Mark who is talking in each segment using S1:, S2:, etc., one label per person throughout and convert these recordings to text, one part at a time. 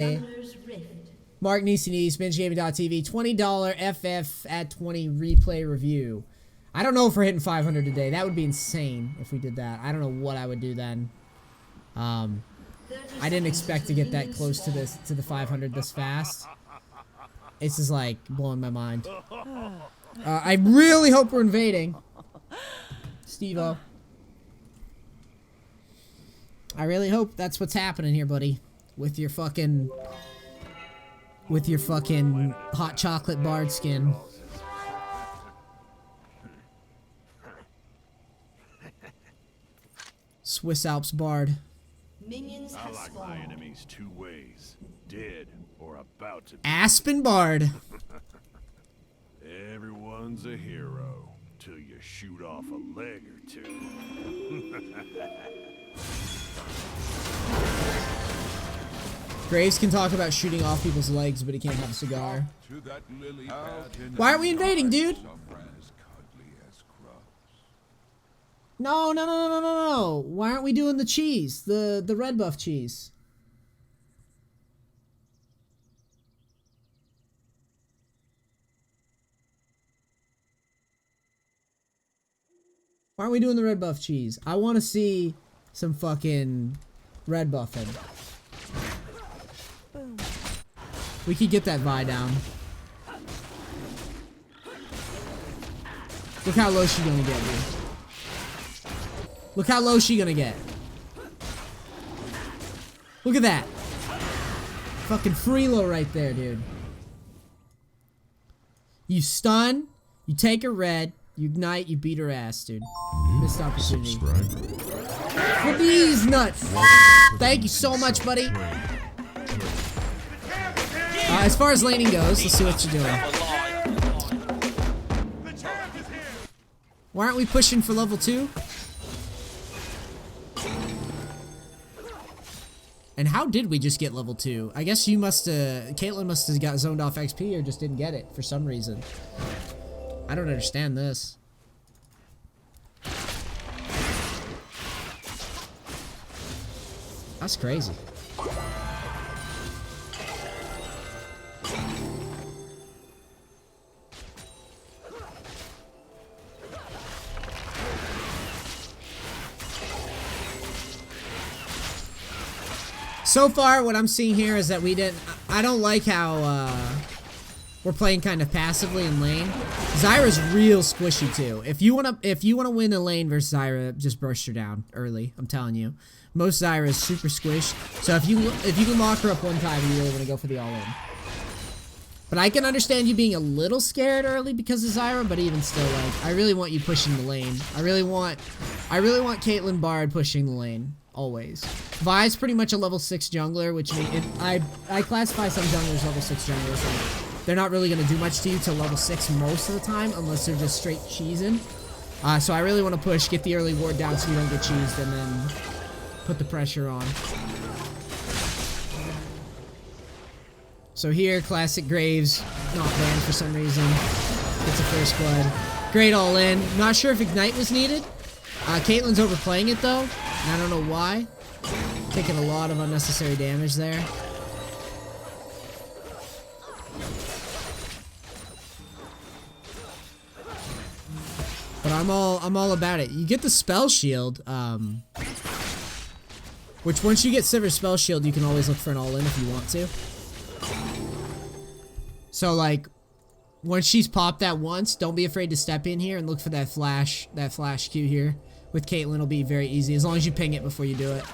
S1: Summoner's Rift.
S2: Mark Neese, BingeGaming.tv, $20 FF at 20 replay review. I don't know if we're hitting 500 today. That would be insane if we did that. I don't know what I would do then. I didn't expect to get that close to the 500 this fast. This is like blowing my mind. I really hope we're invading. Steve-O. I really hope that's what's happening here, buddy. With your fucking hot chocolate bard skin. Swiss Alps bard.
S1: Minions have
S3: I like my enemies two ways. Dead or about to be.
S2: Aspen bard.
S3: Everyone's a hero till you shoot off a leg or two.
S2: Graves can talk about shooting off people's legs, but he can't have a cigar. Why aren't we invading, dude? No. Why aren't we doing the cheese? The red buff cheese. Why aren't we doing the red buff cheese? I want to see some fucking red buffing. We could get that Vi down. Look how low she gonna get, dude. Look how low she gonna get. Look at that. Fucking freelo right there, dude. You stun, you take a red, you ignite, you beat her ass, dude. Missed opportunity. For these nuts. Thank you so much, buddy. As far as laning goes, let's see what you're doing. Why aren't we pushing for level 2? And how did we just get level 2? I guess you must Caitlyn must have got zoned off XP or just didn't get it for some reason. I don't understand this. That's crazy. So far, what I'm seeing here is that I don't like how we're playing kind of passively in lane. Zyra's real squishy too. If you wanna win a lane versus Zyra, just burst her down early. I'm telling you, most Zyra is super squished. So if you can lock her up one time, you really want to go for the all in. But I can understand you being a little scared early because of Zyra. But even still, like, I really want you pushing the lane. I really want Caitlyn Bard pushing the lane. Always. Vi's pretty much a level 6 jungler, which means I classify some junglers level 6 junglers. Like, they're not really going to do much to you till level 6 most of the time, unless they're just straight cheesing. So I really want to push, get the early ward down so you don't get cheesed, and then put the pressure on. So here, classic Graves, not banned for some reason. Gets a first blood. Great all in. Not sure if Ignite was needed. Caitlyn's overplaying it though. And I don't know why. Taking a lot of unnecessary damage there. But I'm all about it. You get the spell shield, which once you get Sivir spell shield, you can always look for an all-in if you want to. So like, once she's popped that once, don't be afraid to step in here and look for that flash Q here. With Caitlyn, it'll be very easy, as long as you ping it before you do it.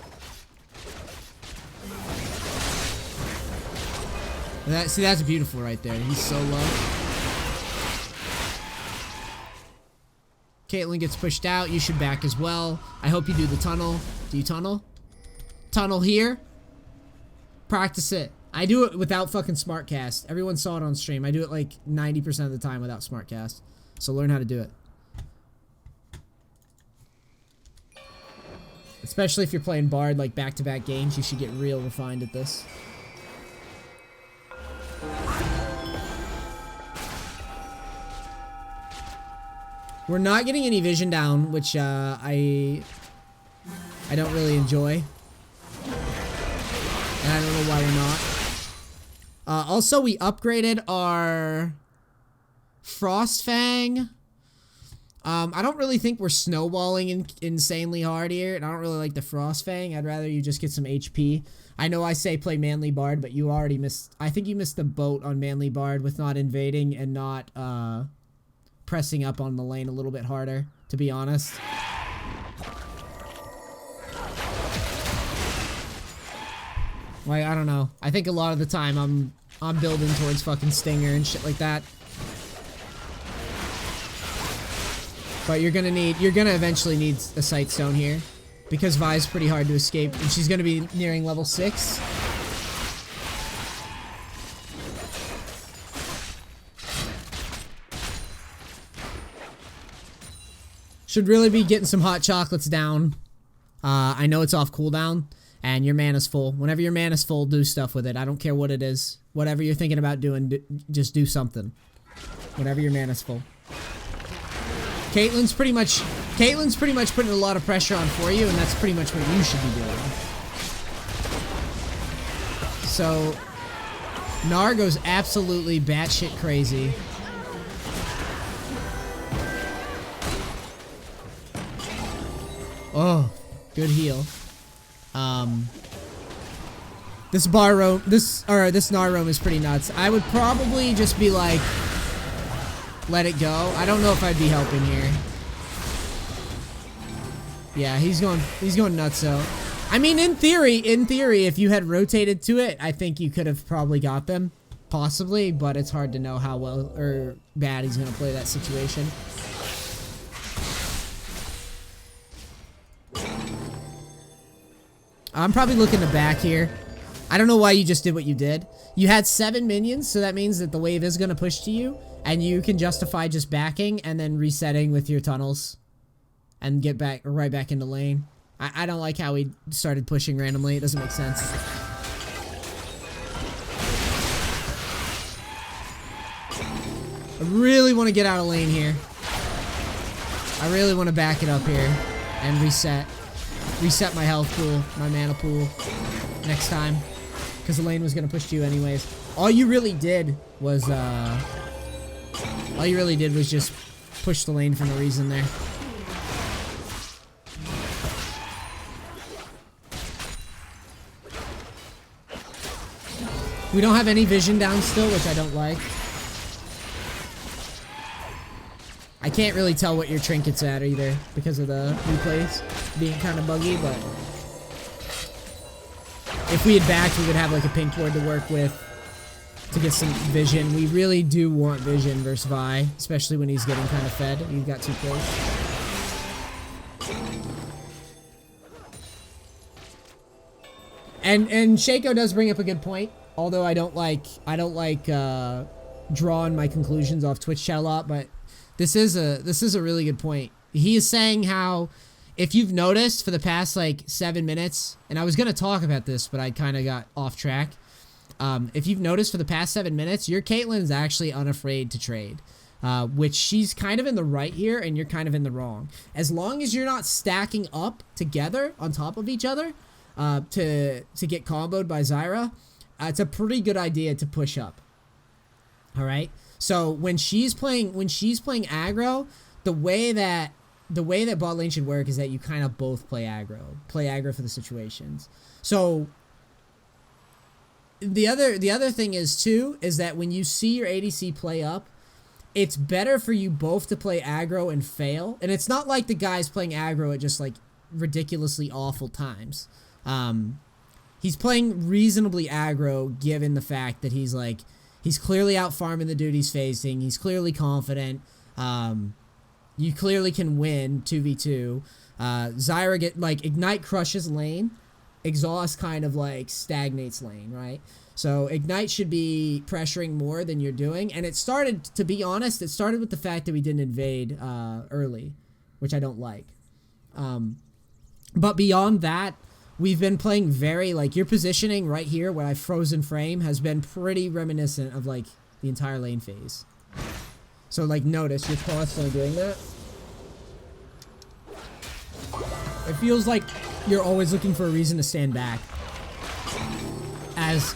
S2: See, that's beautiful right there. He's so low. Caitlyn gets pushed out. You should back as well. I hope you do the tunnel. Do you tunnel? Tunnel here. Practice it. I do it without fucking SmartCast. Everyone saw it on stream. I do it like 90% of the time without SmartCast. So learn how to do it. Especially if you're playing Bard like back-to-back games, you should get real refined at this. We're not getting any vision down, which I don't really enjoy. And I don't know why we're not. Also, we upgraded our Frost Fang. I don't really think we're snowballing insanely hard here, and I don't really like the Frost Fang. I'd rather you just get some HP. I know I say play Manly Bard, but you already missed... I think you missed the boat on Manly Bard with not invading and not pressing up on the lane a little bit harder, to be honest. Like, I don't know. I think a lot of the time I'm building towards fucking Stinger and shit like that. But you're gonna eventually need a Sightstone here. Because Vi's pretty hard to escape, and she's gonna be nearing level 6. Should really be getting some hot chocolates down. I know it's off cooldown, and your mana's full. Whenever your mana's full, do stuff with it. I don't care what it is. Whatever you're thinking about doing, just do something. Whenever your mana's full. Caitlyn's pretty much putting a lot of pressure on for you, and that's pretty much what you should be doing. So, Gnar goes absolutely batshit crazy. Oh, good heal. This Gnar roam is pretty nuts. I would probably just be like, let it go. I don't know if I'd be helping here. Yeah, he's going nuts though. I mean, in theory, if you had rotated to it, I think you could have probably got them. Possibly, but it's hard to know how well or bad he's gonna play that situation. I'm probably looking to back here. I don't know why you just did what you did. You had 7 minions, so that means that the wave is gonna push to you. And you can justify just backing and then resetting with your tunnels. And get back right back into lane. I don't like how he started pushing randomly. It doesn't make sense. I really want to get out of lane here. I really want to back it up here. And reset. Reset my health pool. My mana pool. Next time. Because the lane was going to push to you anyways. All you really did was just push the lane for no reason there. We don't have any vision down still, which I don't like. I can't really tell what your trinket's at either because of the replays being kind of buggy, but if we had backed, we would have like a pink board to work with to get some vision. We really do want vision versus Vi, especially when he's getting kind of fed. He's got 2 kills. And Shaco does bring up a good point. Although I don't like drawing my conclusions off Twitch chat a lot, but this is a really good point. He is saying how if you've noticed for the past like 7 minutes, and I was gonna talk about this, but I kind of got off track. If you've noticed for the past 7 minutes, your Caitlyn is actually unafraid to trade, which she's kind of in the right here, and you're kind of in the wrong. As long as you're not stacking up together on top of each other to get comboed by Zyra. It's a pretty good idea to push up. All right. So when she's playing aggro, the way that bot lane should work is that you kind of both play aggro for the situations. So the other thing is too is that when you see your ADC play up, it's better for you both to play aggro and fail. And it's not like the guy's playing aggro at just like ridiculously awful times. He's playing reasonably aggro given the fact that he's clearly out farming the dude he's facing. He's clearly confident. You clearly can win 2v2. Zyra Ignite crushes lane. Exhaust kind of like stagnates lane, right? So Ignite should be pressuring more than you're doing. And it started, to be honest, with the fact that we didn't invade early, which I don't like. But beyond that, we've been playing very, your positioning right here where I've frozen frame has been pretty reminiscent of, the entire lane phase. So, notice, you're constantly doing that. It feels like you're always looking for a reason to stand back. As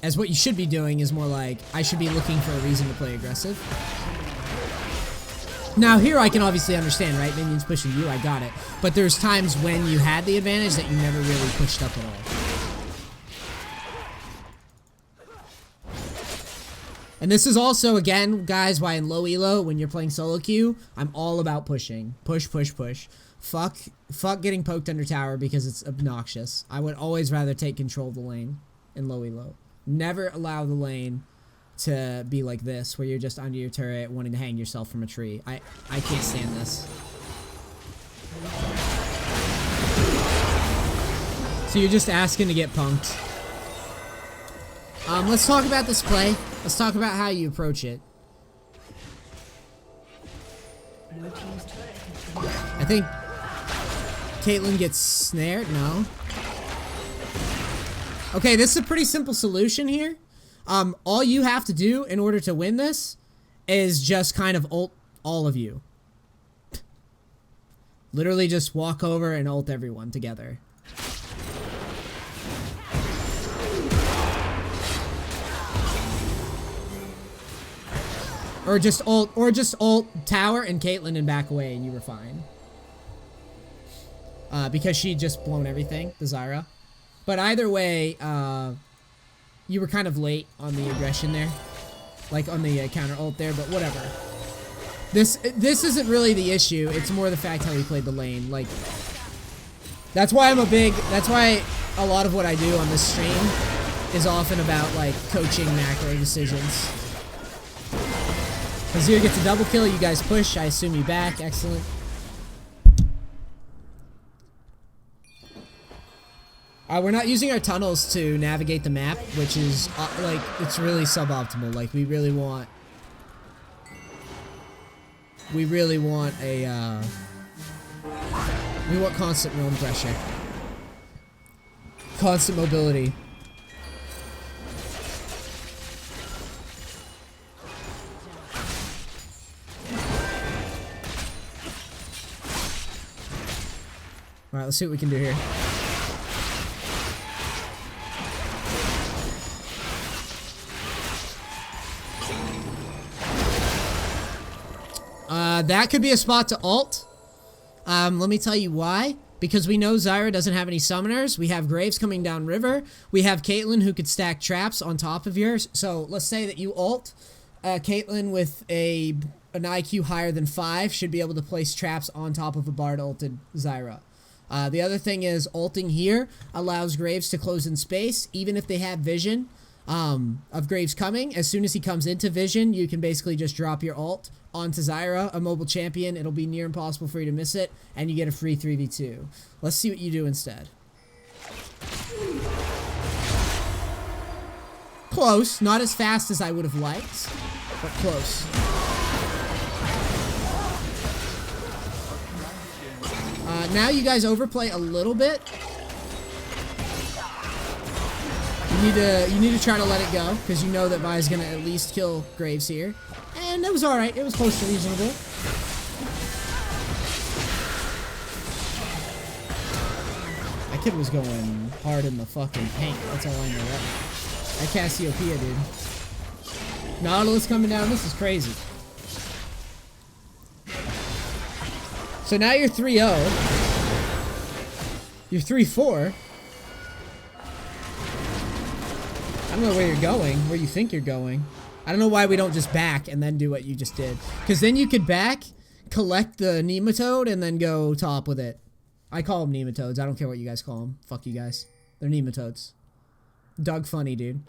S2: As what you should be doing is more like, I should be looking for a reason to play aggressive. Now here I can obviously understand, right? Minions pushing you, I got it. But there's times when you had the advantage that you never really pushed up at all. And this is also, again, guys, why in low elo, when you're playing solo queue, I'm all about pushing. Push, push, push. Fuck getting poked under tower because it's obnoxious. I would always rather take control of the lane in low elo. Never allow the lane to be like this, where you're just under your turret wanting to hang yourself from a tree. I can't stand this. So you're just asking to get punked. Let's talk about this play. Let's talk about how you approach it. I think Caitlyn gets snared. No. Okay, this is a pretty simple solution here. All you have to do in order to win this is just kind of ult all of you. Literally just walk over and ult everyone together. Or just ult tower and Caitlyn and back away and you were fine. Because she'd just blown everything, the Zyra. But either way, you were kind of late on the aggression there. Like on the counter ult there, but whatever. This isn't really the issue. It's more the fact how he played the lane. Like, that's why a lot of what I do on this stream is often about, like, coaching macro decisions. Azir gets a double kill, you guys push, I assume you back, excellent. We're not using our tunnels to navigate the map, which is, like, it's really suboptimal. Like, we really want a, we want constant roam pressure. Constant mobility. Alright, let's see what we can do here. That could be a spot to ult. Let me tell you why. Because we know Zyra doesn't have any summoners. We have Graves coming down river. We have Caitlyn who could stack traps on top of yours. So let's say that you ult. Caitlyn with an IQ higher than 5 should be able to place traps on top of a Bard ulted Zyra. The other thing is ulting here allows Graves to close in space, even if they have vision of Graves coming. As soon as he comes into vision, you can basically just drop your ult onto Zyra, a mobile champion. It'll be near impossible for you to miss it, and you get a free 3v2. Let's see what you do instead. Close, not as fast as I would have liked, but close. Now you guys overplay a little bit. You need to try to let it go, because you know that Vi's gonna at least kill Graves here. And it was alright, it was close to reasonable. That kid was going hard in the fucking paint, that's all I know. That Cassiopeia, dude. Nautilus coming down, this is crazy. So now you're 3-0. You're 3-4. I don't know where you're going, where you think you're going. I don't know why we don't just back and then do what you just did. Because then you could back, collect the nematode, and then go top with it. I call them nematodes. I don't care what you guys call them. Fuck you guys. They're nematodes. Doug funny, dude.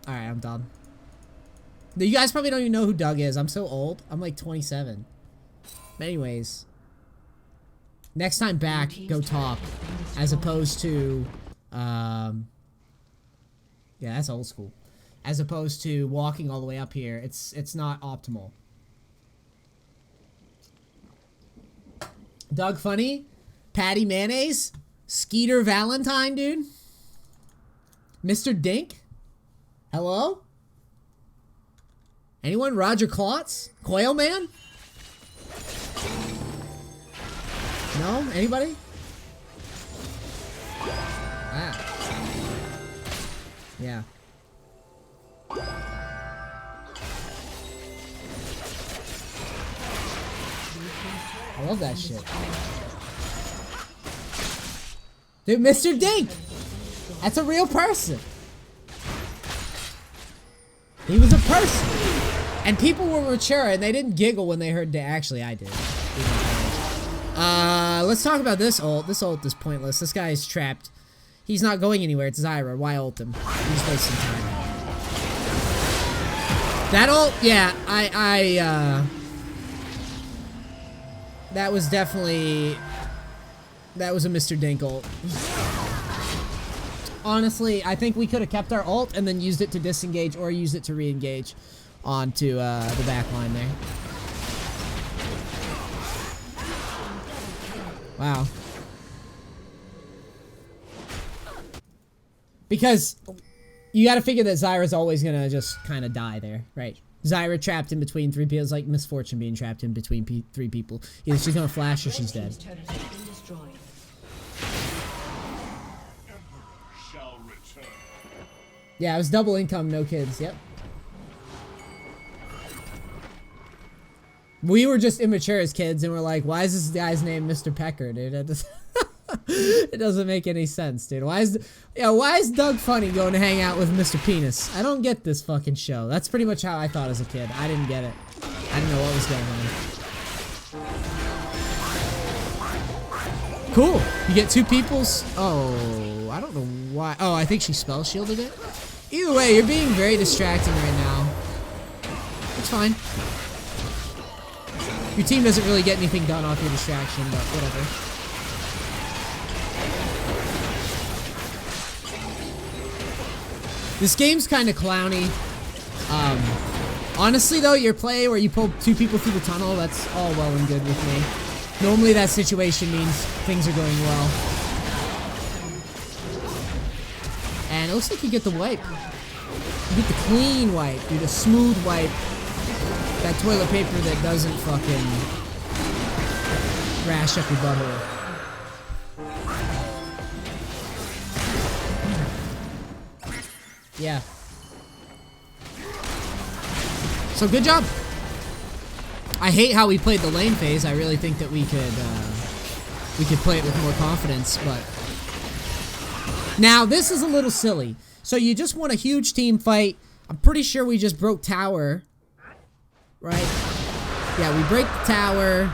S2: Alright, I'm done. You guys probably don't even know who Doug is. I'm so old. I'm like 27. But anyways. Next time back, go top. As opposed to... yeah, that's old school. As opposed to walking all the way up here. It's not optimal. Doug Funny? Patty Mayonnaise? Skeeter Valentine, dude? Mr. Dink? Hello? Anyone? Roger Klotz? Quail Man? No? Anybody? Yeah. I love that shit. Dude, Mr. Dink! That's a real person. He was a person. And people were mature and they didn't giggle when they heard Actually, I did. Let's talk about this ult. This ult is pointless. This guy is trapped. He's not going anywhere. It's Zyra. Why ult him? He's wasting time. That ult, yeah, that was definitely... That was a Mr. Dink ult. Honestly, I think we could have kept our ult and then used it to disengage or used it to re-engage onto the back line there. Wow. Because you gotta figure that Zyra's always gonna just kind of die there, right? Zyra trapped in between three people is like Misfortune being trapped in between three people. Either she's gonna flash or she's dead. Yeah, it was double income, no kids, yep. We were just immature as kids and we're like, why is this guy's name Mr. Pecker, dude? It doesn't make any sense, dude. Why is Doug Funny going to hang out with Mr. Penis? I don't get this fucking show. That's pretty much how I thought as a kid. I didn't get it. I didn't know what was going on. Cool. You get two peoples. Oh, I don't know why. Oh, I think she spell shielded it. Either way, you're being very distracting right now. It's fine. Your team doesn't really get anything done off your distraction, but whatever. This game's kind of clowny. Honestly though, your play where you pull two people through the tunnel, that's all well and good with me. Normally that situation means things are going well. And it looks like you get the wipe. You get the clean wipe, dude, a smooth wipe. That toilet paper that doesn't fucking rash up your butthole. Yeah. So good job. I hate how we played the lane phase. I really think that we could play it with more confidence, but now this is a little silly. So you just won a huge team fight. I'm pretty sure we just broke tower. Right? Yeah, we break the tower.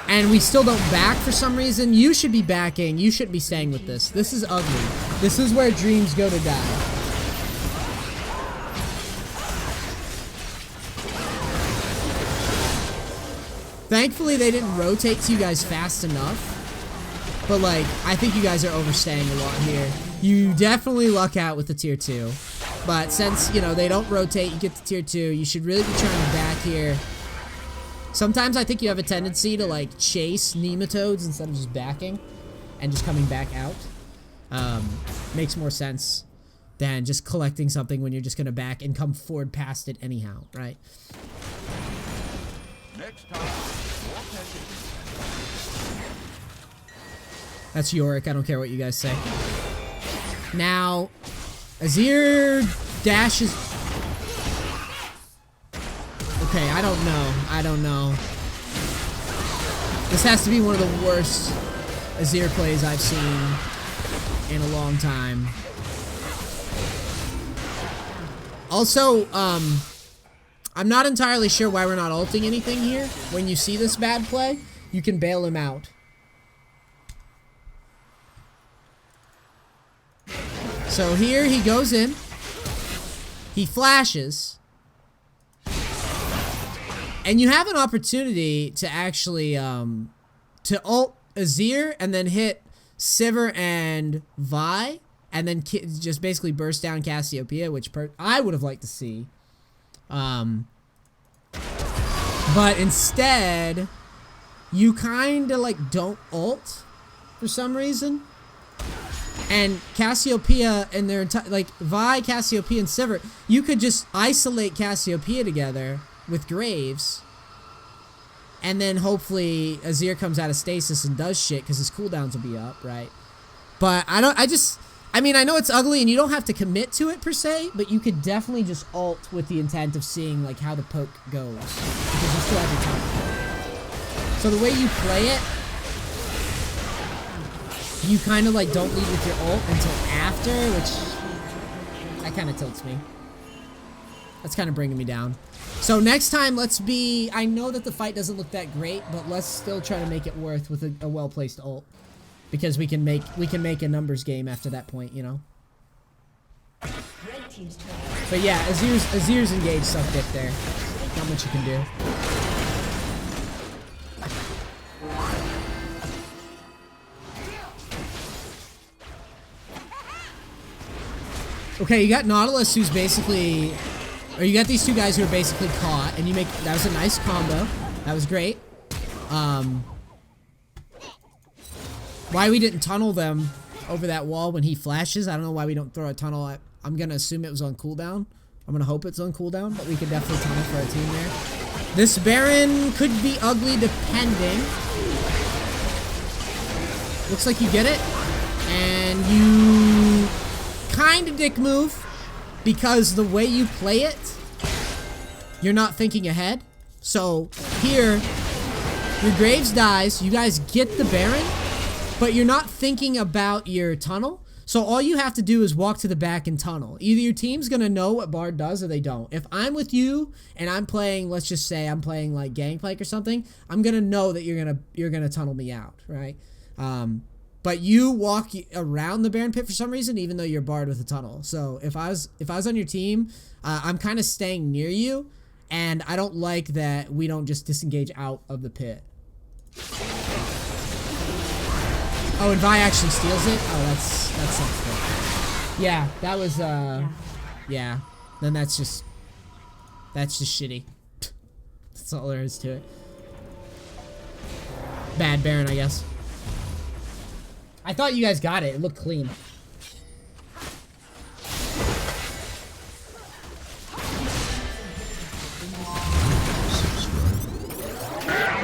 S2: And we still don't back for some reason. You should be backing. You shouldn't be staying with this. This is ugly. This is where dreams go to die. Thankfully, they didn't rotate to you guys fast enough. But, like, I think you guys are overstaying a lot here. You definitely luck out with the tier 2. But since, you know, they don't rotate, you get to tier 2, you should really be trying to back here. Sometimes I think you have a tendency to, like, chase nematodes instead of just backing and just coming back out. Makes more sense than just collecting something when you're just going to back and come forward past it anyhow, right? Next time, that's Yorick. I don't care what you guys say. Now, Azir dashes... Okay, I don't know. I don't know. This has to be one of the worst Azir plays I've seen in a long time. Also, I'm not entirely sure why we're not ulting anything here. When you see this bad play, you can bail him out. So here he goes in. He flashes. And you have an opportunity to actually, to ult Azir and then hit Sivir and Vi. And then just basically burst down Cassiopeia, which I would have liked to see. But instead, you kind of like don't ult for some reason. And Cassiopeia and their entire, like, Vi, Cassiopeia, and Sivir, you could just isolate Cassiopeia together with Graves. And then hopefully Azir comes out of stasis and does shit because his cooldowns will be up, right? But I I mean, I know it's ugly and you don't have to commit to it per se, but you could definitely just ult with the intent of seeing like how the poke goes, because you still have your time. So the way you play it, you kind of like don't lead with your ult until after, which that kind of tilts me. That's kind of bringing me down. So next time, let's be... I know that the fight doesn't look that great, but let's still try to make it worth with a well-placed ult. Because we can make a numbers game after that point, you know? But yeah, Azir's engaged suck dick there. Not much you can do. Okay, you got Nautilus who's basically... Or you got these two guys who are basically caught, and you make... That was a nice combo. That was great. Why we didn't tunnel them over that wall when he flashes, I don't know why we don't throw a tunnel. I'm going to assume it was on cooldown. I'm going to hope it's on cooldown, but we could definitely tunnel for our team there. This Baron could be ugly depending. Looks like you get it. And you... Kind of dick move. Because the way you play it, you're not thinking ahead. So here, your Graves dies, you guys get the Baron, but you're not thinking about your tunnel. So all you have to do is walk to the back and tunnel. Either your team's gonna know what Bard does or they don't. If I'm with you and I'm playing, let's just say I'm playing like Gangplank or something, I'm gonna know that you're gonna tunnel me out, right? But you walk around the Baron pit for some reason, even though you're barred with a tunnel. So if I was on your team, I'm kind of staying near you, and I don't like that we don't just disengage out of the pit. Oh, and Vi actually steals it. Oh, that sucks. Yeah, that was yeah. Then that's just shitty. That's all there is to it. Bad Baron, I guess. I thought you guys got it. It looked clean.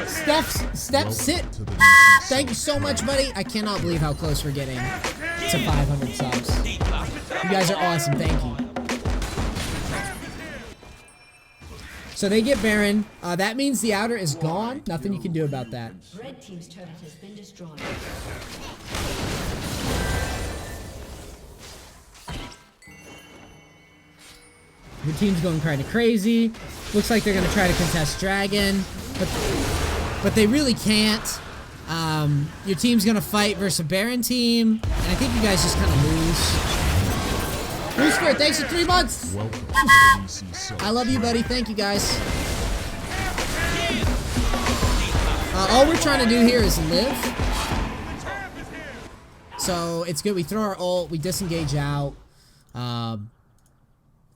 S2: Steph, sit. Thank you so much, buddy. I cannot believe how close we're getting to 500 subs. You guys are awesome. Thank you. So they get Baron. That means the outer is gone. Nothing you can do about that.
S1: Red team's turret has been destroyed.
S2: Your team's going kind of crazy. Looks like they're going to try to contest Dragon, but they really can't. Your team's going to fight versus a Baron team, and I think you guys just kind of lose. Rooster, thanks for 3 months. I love you, buddy. Thank you, guys. All we're trying to do here is live. So it's good. We throw our ult. We disengage out. I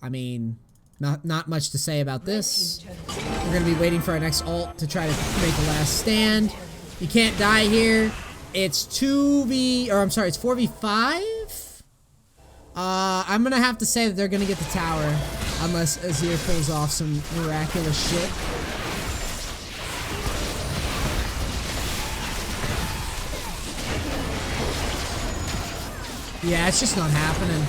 S2: mean, not much to say about this. We're going to be waiting for our next ult to try to make a last stand. You can't die here. It's 4v5. I'm going to have to say that they're going to get the tower unless Azir pulls off some miraculous shit. Yeah, it's just not happening.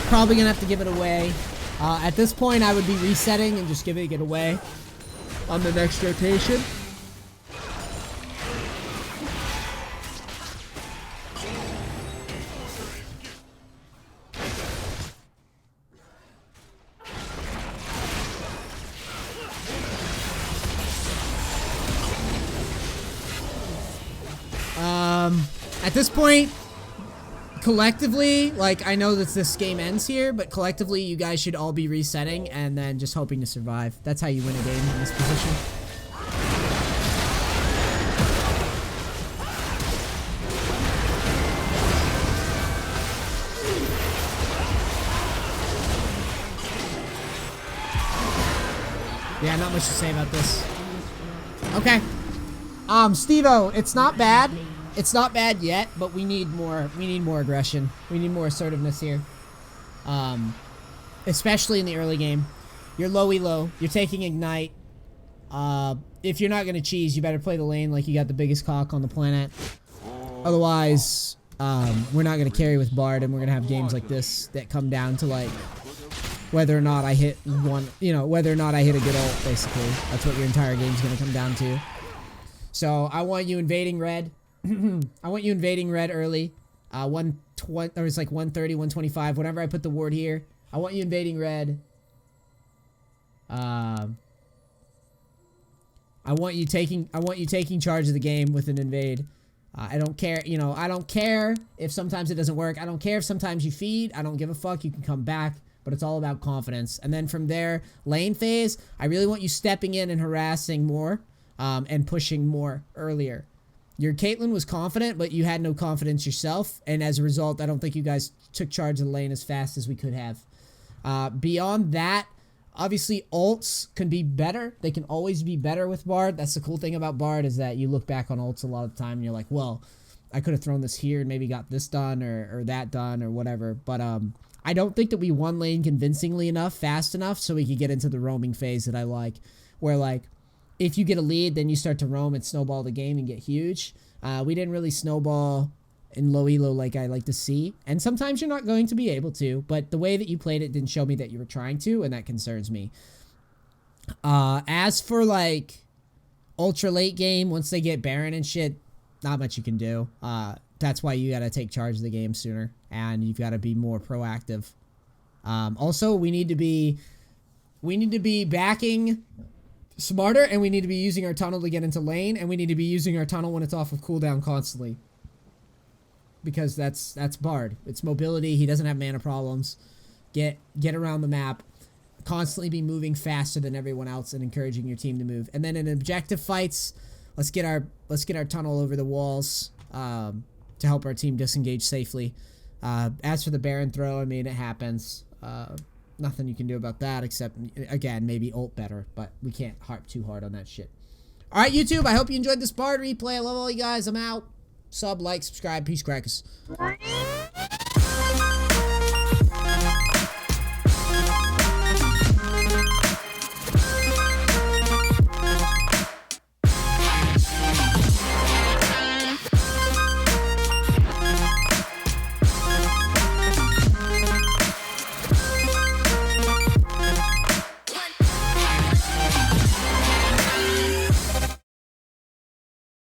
S2: Probably gonna have to give it away. At this point, I would be resetting and just giving it away on the next rotation. At this point, collectively, like, I know that this game ends here, but collectively, you guys should all be resetting and then just hoping to survive. That's how you win a game in this position. Yeah, not much to say about this. Okay. Steve-O, it's not bad. It's not bad yet, but we need more aggression. We need more assertiveness here. Especially in the early game. You're low elo. You're taking Ignite. If you're not going to cheese, you better play the lane like you got the biggest cock on the planet. Otherwise, We're not going to carry with Bard, and we're going to have games like this that come down to, like, whether or not I hit one, you know, whether or not I hit a good ult, basically. That's what your entire game's going to come down to. So, I want you invading red. I want you invading red early. 120, or it's like 130, 125. Whenever I put the ward here, I want you invading red. I want you taking charge of the game with an invade. I don't care, you know, I don't care if sometimes it doesn't work. I don't care if sometimes you feed. I don't give a fuck. You can come back, but it's all about confidence. And then from there, lane phase, I really want you stepping in and harassing more, and pushing more earlier. Your Caitlyn was confident, but you had no confidence yourself, and as a result, I don't think you guys took charge of the lane as fast as we could have. Beyond that, obviously, ults can be better. They can always be better with Bard. That's the cool thing about Bard, is that you look back on ults a lot of the time and you're like, well, I could have thrown this here and maybe got this done or that done or whatever. But I don't think that we won lane convincingly enough, fast enough, so we could get into the roaming phase that I like. Where, like, if you get a lead, then you start to roam and snowball the game and get huge. We didn't really snowball in low elo like I like to see, and sometimes you're not going to be able to, but the way that you played it didn't show me that you were trying to, and that concerns me. As for, like, ultra late game, once they get Baron and shit, not much you can do. That's why you gotta take charge of the game sooner, and you've got to be more proactive. Also, we need to be backing smarter, and we need to be using our tunnel to get into lane, and we need to be using our tunnel when it's off of cooldown constantly. Because that's Bard. It's mobility. He doesn't have mana problems. Get around the map. Constantly be moving faster than everyone else and encouraging your team to move. And then in objective fights, let's get our tunnel over the walls to help our team disengage safely. As for the Baron throw, I mean, it happens. Nothing you can do about that except, again, maybe ult better, but we can't harp too hard on that shit. All right, YouTube, I hope you enjoyed this Bard replay. I love all you guys. I'm out. Sub, like, subscribe. Peace, crackers.